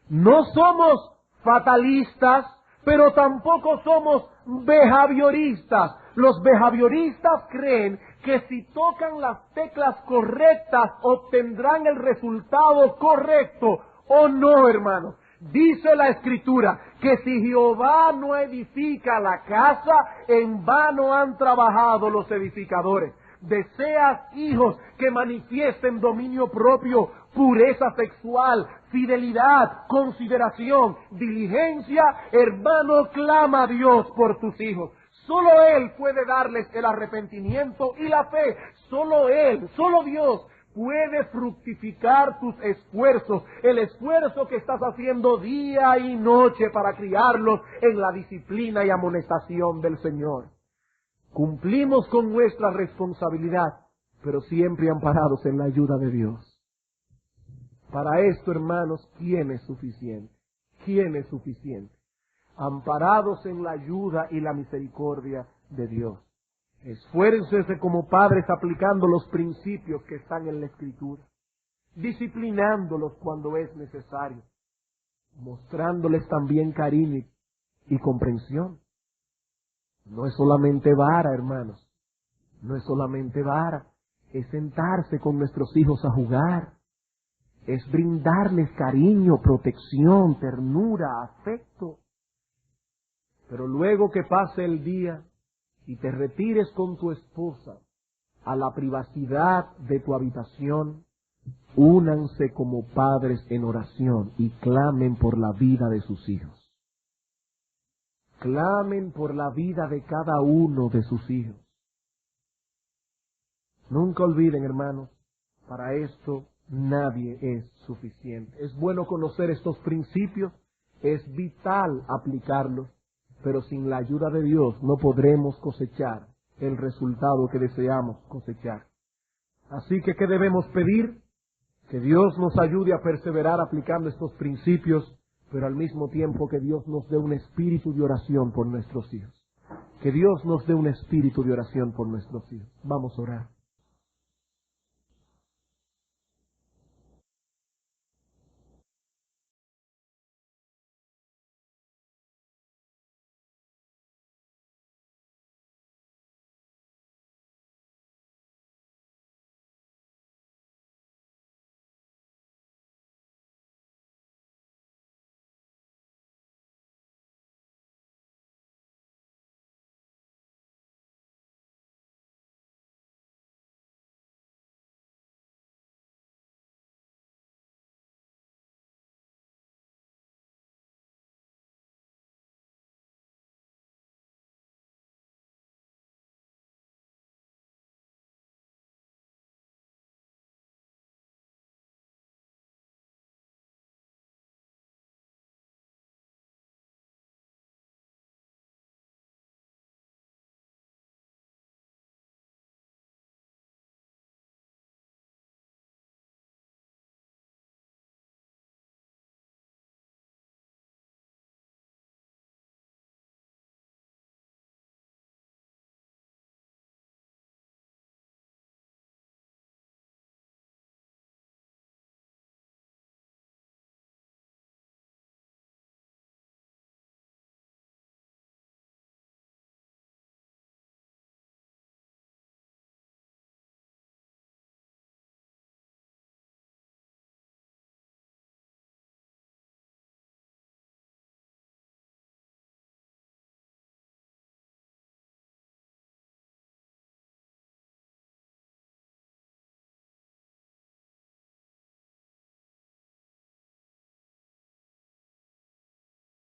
No somos fatalistas, pero tampoco somos behavioristas. Los behavioristas creen que si tocan las teclas correctas obtendrán el resultado correcto. ¿O no, hermanos? Dice la Escritura que si Jehová no edifica la casa, en vano han trabajado los edificadores. Deseas hijos que manifiesten dominio propio, pureza sexual, fidelidad, consideración, diligencia. Hermano, clama a Dios por tus hijos. Solo Él puede darles el arrepentimiento y la fe. Solo Él, solo Dios puede fructificar tus esfuerzos, el esfuerzo que estás haciendo día y noche para criarlos en la disciplina y amonestación del Señor. Cumplimos con nuestra responsabilidad, pero siempre amparados en la ayuda de Dios. Para esto, hermanos, ¿quién es suficiente? ¿Quién es suficiente? Amparados en la ayuda y la misericordia de Dios. Esfuércense como padres aplicando los principios que están en la Escritura, disciplinándolos cuando es necesario, mostrándoles también cariño y comprensión. No es solamente vara, hermanos, no es solamente vara, es sentarse con nuestros hijos a jugar, es brindarles cariño, protección, ternura, afecto. Pero luego que pase el día y te retires con tu esposa a la privacidad de tu habitación, únanse como padres en oración y clamen por la vida de sus hijos. Clamen por la vida de cada uno de sus hijos. Nunca olviden, hermanos, para esto nadie es suficiente. Es bueno conocer estos principios, es vital aplicarlos, pero sin la ayuda de Dios no podremos cosechar el resultado que deseamos cosechar. Así que, ¿qué debemos pedir? Que Dios nos ayude a perseverar aplicando estos principios, pero al mismo tiempo que Dios nos dé un espíritu de oración por nuestros hijos. Que Dios nos dé un espíritu de oración por nuestros hijos. Vamos a orar.